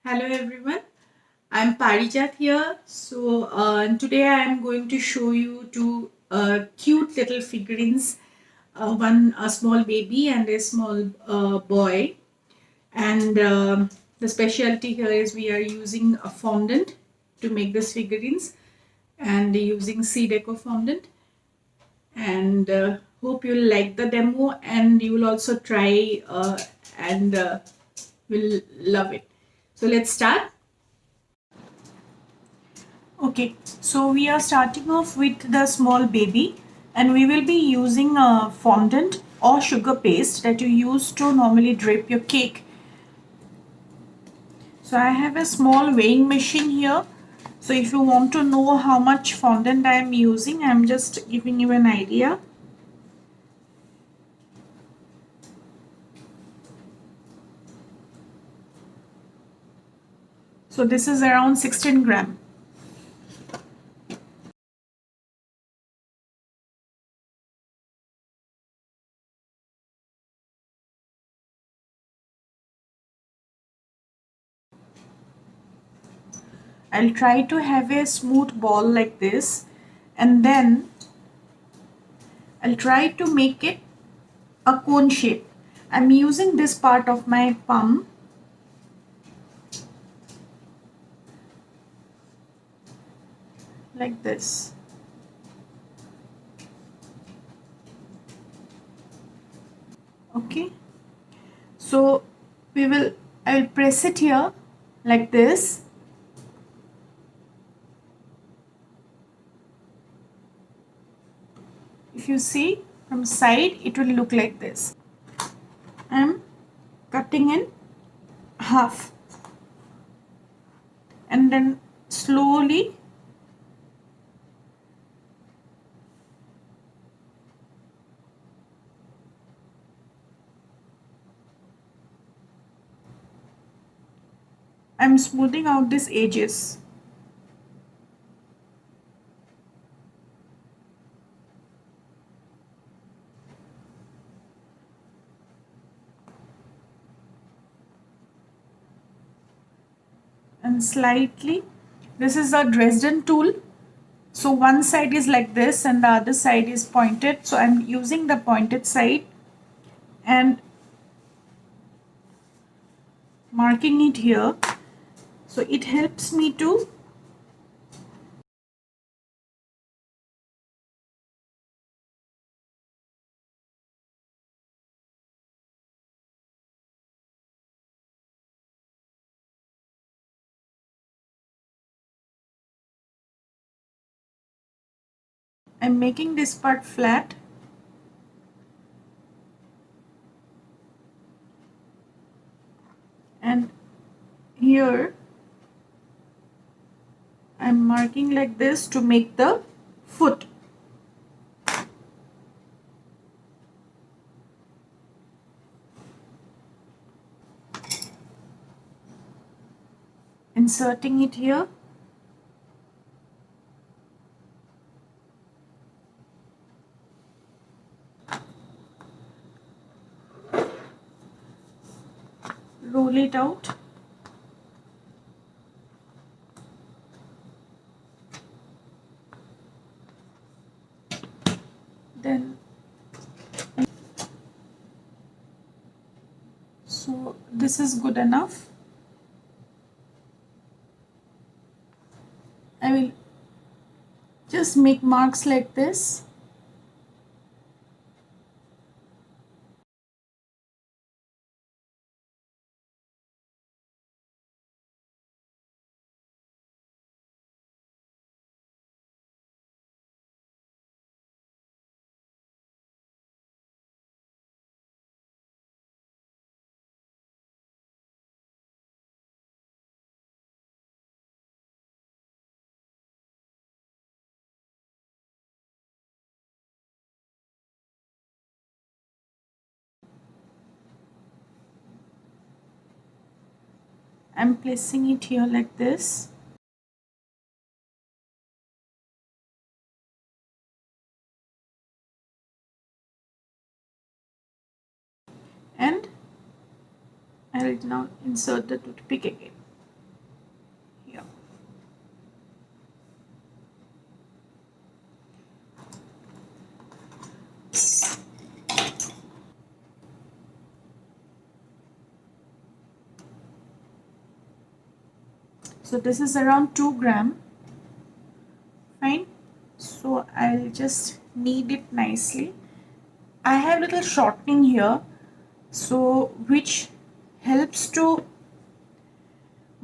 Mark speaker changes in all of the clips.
Speaker 1: Hello everyone, I'm Parrejat here. Today I am going to show you two cute little figurines, a small baby and a small boy. And the specialty here is we are using a fondant to make these figurines and using C Deco fondant. And hope you'll like the demo and you will also try and will love it. So let's start. Okay, so we are starting off with the small baby and we will be using a fondant or sugar paste that you use to normally drape your cake. So I have a small weighing machine here. So if you want to know how much fondant I am using, I am just giving you an idea. So this is around 16 gram. I'll try to have a smooth ball like this and then I'll try to make it a cone shape. I'm using this part of my palm like this. Okay, so I will press it here like this. If you see from side, it will look like this. I'm cutting in half and then slowly I'm smoothing out these edges. And slightly, this is a Dresden tool. So one side is like this and the other side is pointed. So I'm using the pointed side and marking it here. So it helps me to I'm making this part flat and here I'm marking like this to make the foot. Inserting it here. Roll it out. Then so this is good enough. I will just make marks like this. I'm placing it here like this. And I will now insert the toothpick again. So this is around 2 gram. Fine. So I'll just knead it nicely. I have little shortening here, so which helps to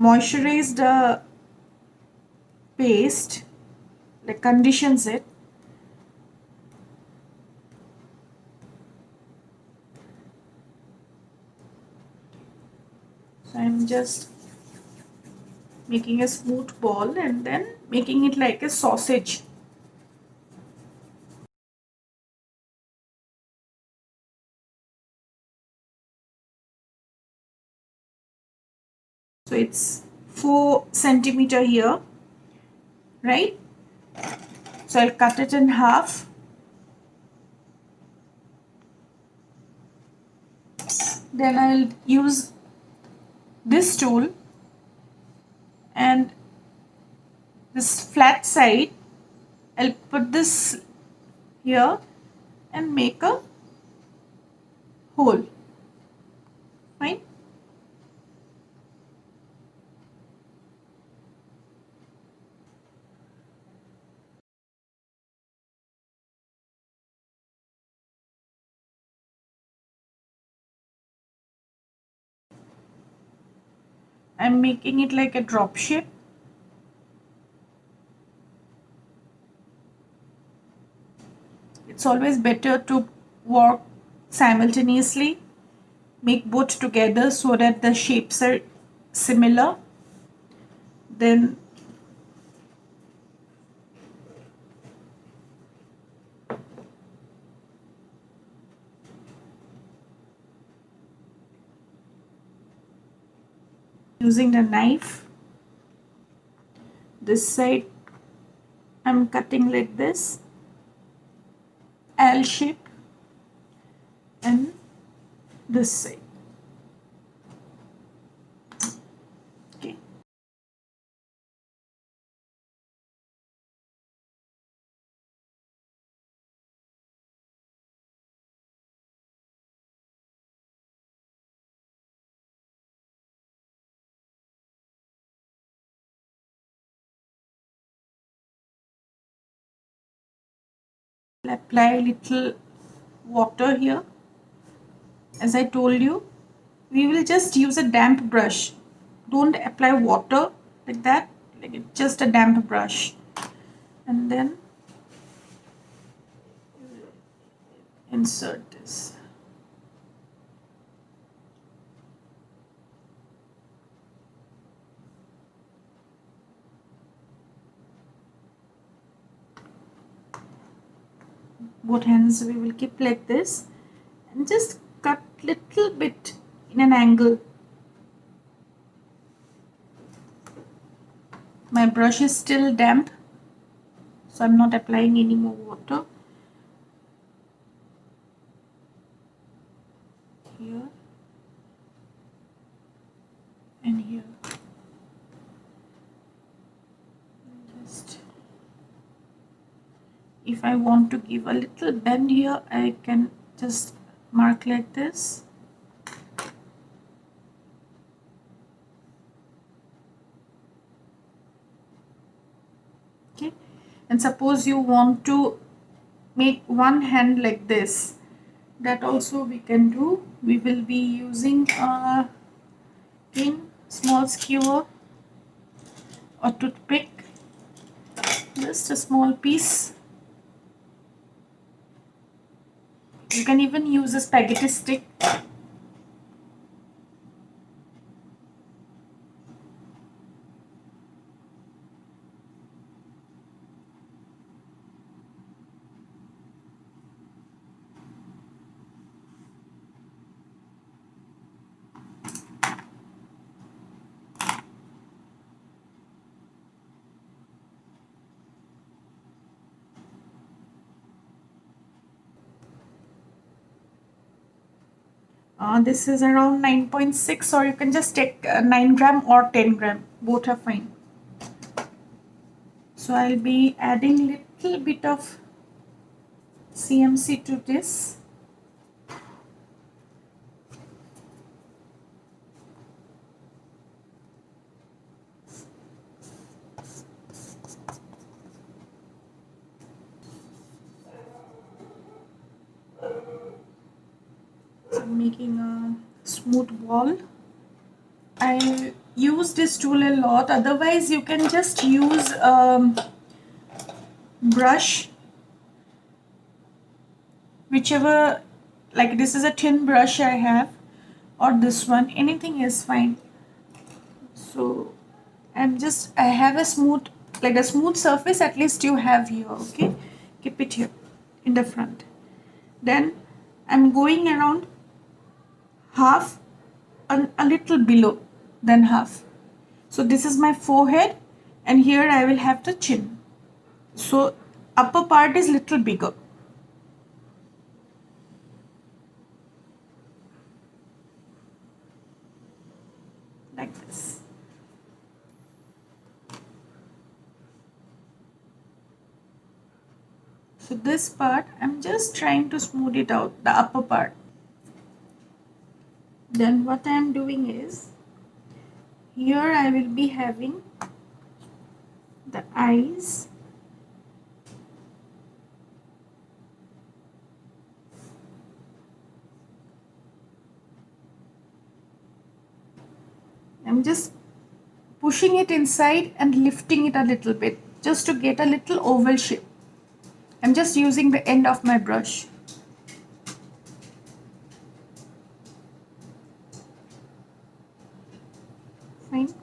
Speaker 1: moisturize the paste, like conditions it. So I'm just making a smooth ball and then making it like a sausage. So it's 4 centimeter here, right? So I'll cut it in half. Then I'll use this tool and this flat side. I'll put this here and make a hole. Fine. I'm making it like a drop shape. It's always better to work simultaneously, make both together so that the shapes are similar. Then using the knife, this side I'm cutting like this, L shape, and this side. Okay. I'll apply a little water here. As I told you, we will just use a damp brush. Don't apply water like that, like it's just a damp brush. And then insert this. Both hands we will keep like this and just cut little bit in an angle. My brush is still damp, so I'm not applying any more water. Here and here. Just, if I want to give a little bend here, I can just mark like this. Okay, and suppose you want to make one hand like this, that also we can do. We will be using a small skewer or toothpick, just a small piece. You can even use a spaghetti stick. This is around 9.6, or you can just take 9 gram or 10 gram, both are fine. So I'll be adding little bit of CMC to this. So I'm making a smooth ball. I use this tool a lot. Otherwise, you can just use brush, whichever, like this is a thin brush I have, or this one, anything is fine. So I have a smooth, like a smooth surface at least you have here, okay? Keep it here in the front. Then I'm going around half, a little below than half. So this is my forehead, and here I will have the chin. So upper part is little bigger. Like this. So this part, I'm just trying to smooth it out, the upper part. Then what I am doing is, here I will be having the eyes. I'm just pushing it inside and lifting it a little bit just to get a little oval shape. I'm just using the end of my brush. Fine.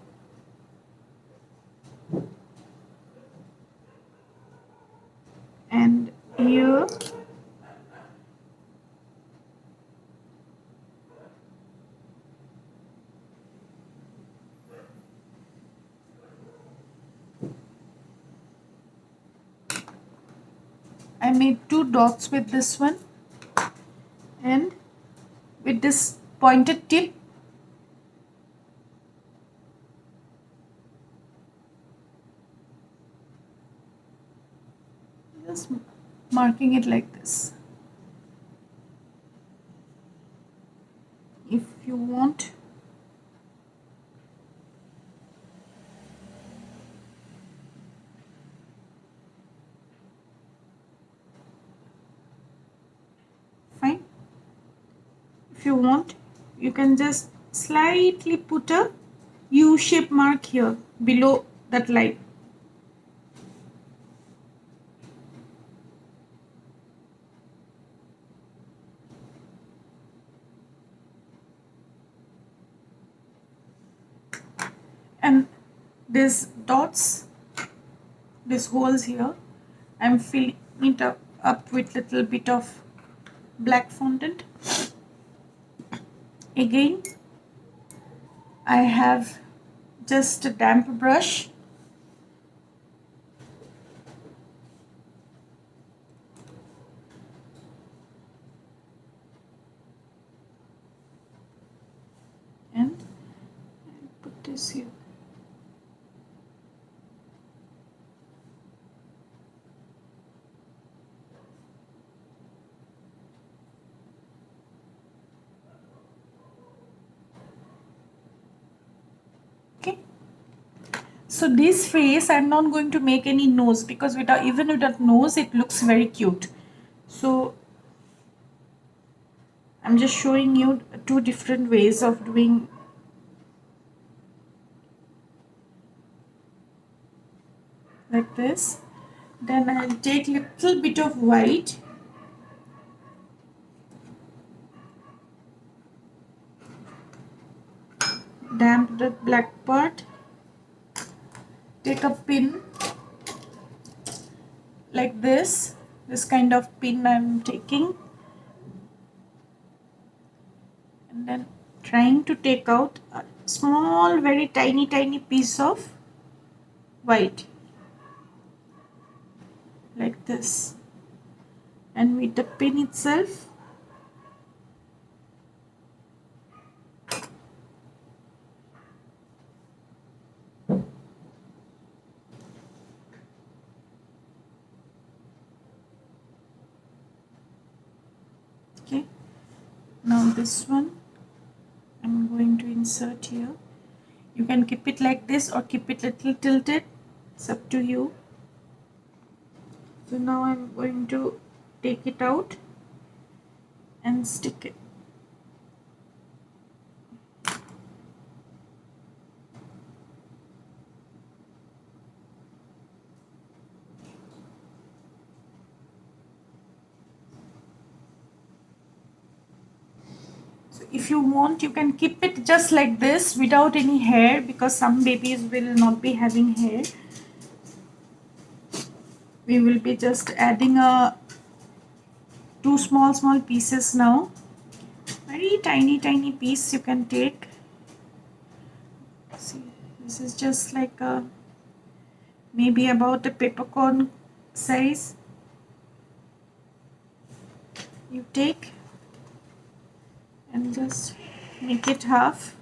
Speaker 1: And here I made 2 dots with this one, and with this pointed tip just marking it like this. If you want, fine. If you want, you can just slightly put a U-shape mark here below that line. And these dots, these holes here, I'm filling it up with little bit of black fondant. Again, I have just a damp brush, and I'll put this here. Okay. So this face, I'm not going to make any nose, because even without nose it looks very cute. So I'm just showing you 2 different ways of doing. Like this. Then I'll take little bit of white, damp the black part, take a pin like this kind of pin I'm taking, and then trying to take out a small, very tiny piece of white like this, and with the pin itself okay. Now this one I'm going to insert here. You can keep it like this or keep it little tilted, it's up to you. So now I'm going to take it out and stick it if you want, you can keep it just like this without any hair, because some babies will not be having hair. We will be just adding a two small pieces now. Very tiny piece you can take. See, this is just like a maybe about a peppercorn size. You take and just make it half.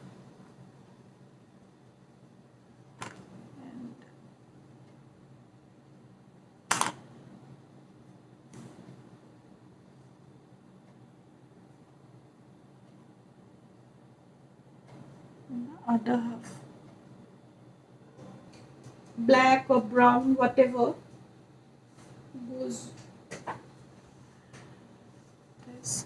Speaker 1: And the other half. Black or brown, whatever goes this.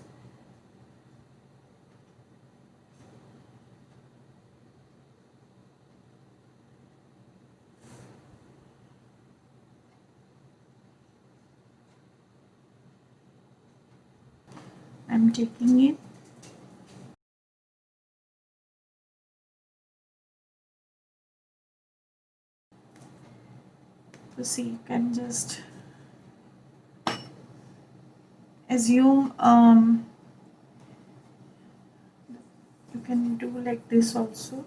Speaker 1: I'm taking it. So see, you can just assume you can do like this also.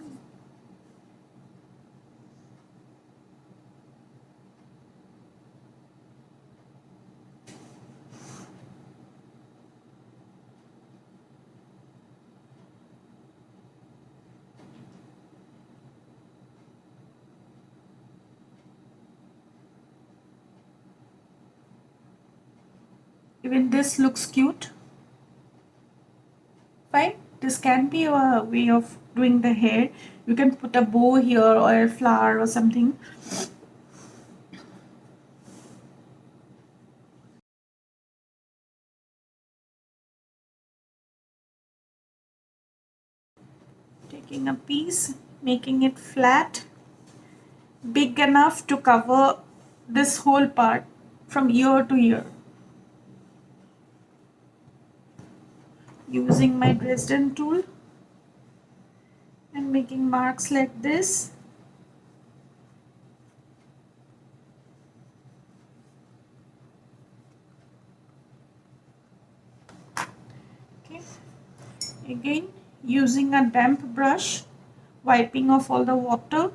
Speaker 1: Even this looks cute. Fine. This can be a way of doing the hair. You can put a bow here or a flower or something. Taking a piece, making it flat, big enough to cover this whole part from ear to ear. Using my Dresden tool and making marks like this. Okay. Again, using a damp brush, wiping off all the water.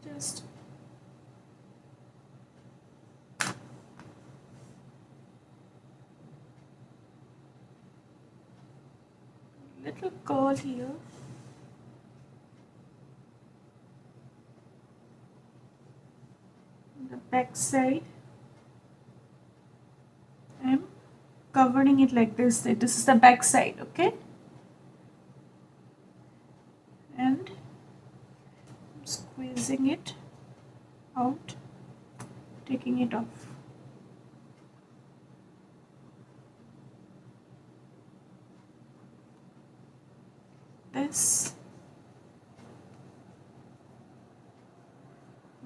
Speaker 1: Just little curl here. The back side. I'm covering it like this. This is the back side, okay? And squeezing it out, taking it off. This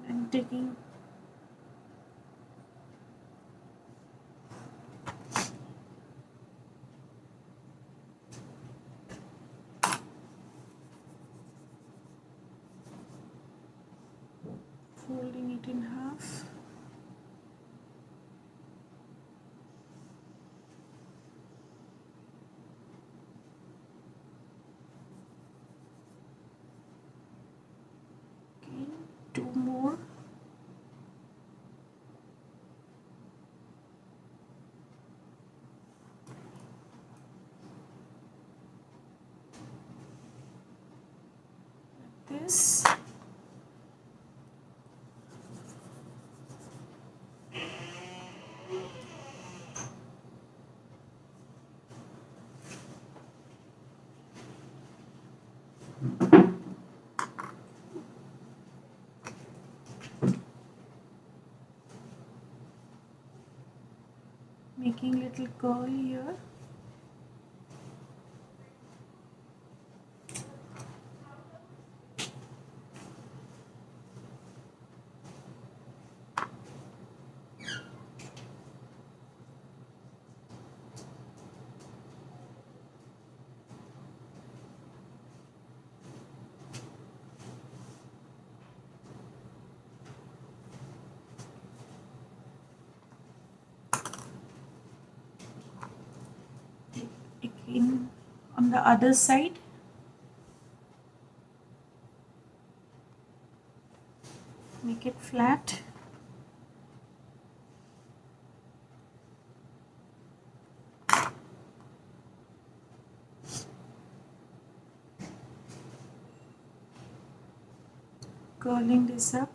Speaker 1: and taking folding it in half. Okay, two more. Like this. Making little curl here. in on the other side. Make it flat. Curling this up.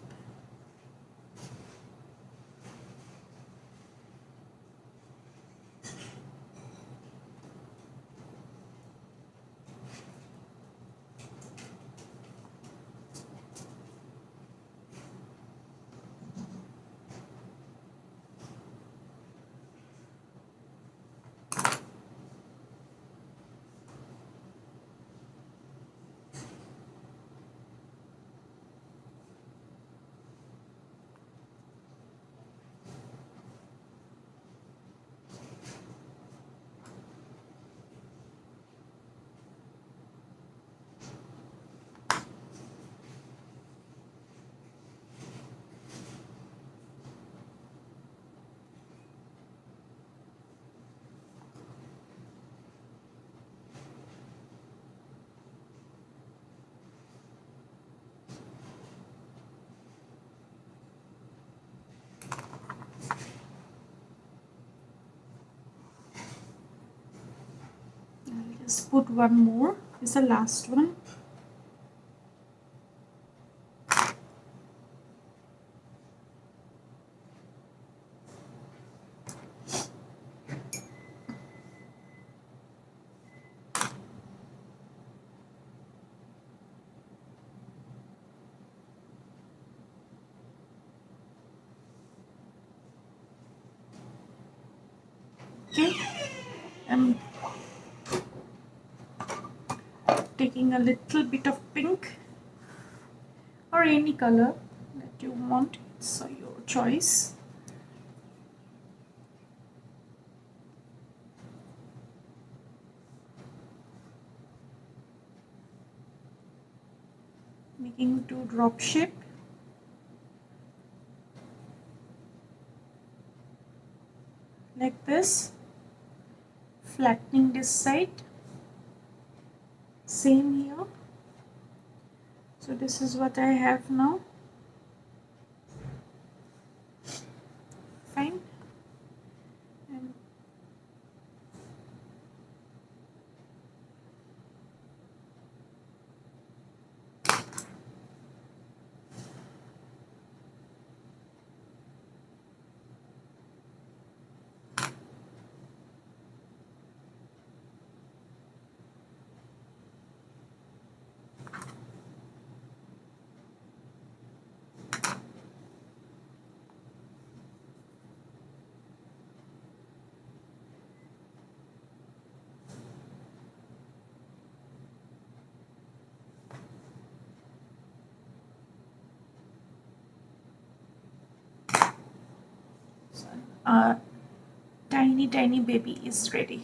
Speaker 1: I'll just put one more. This is the last one. Okay, I'm taking a little bit of pink or any color that you want, so your choice. Making two drop shape. Like this. Flattening this side. Same here. So this is what I have now. Fine. And tiny baby is ready.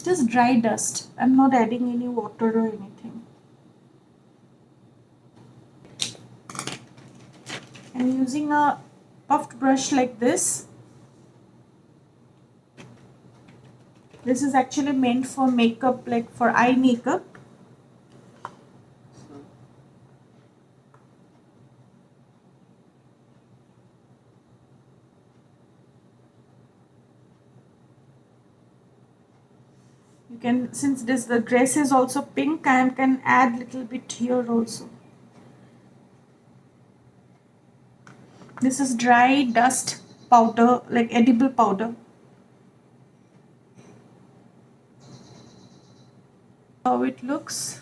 Speaker 1: Just dry dust. I'm not adding any water or anything. I'm using a puffed brush like this. This is actually meant for makeup, like for eye makeup. You can, since the dress is also pink, I can add little bit here also. This is dry dust powder, like edible powder. How it looks.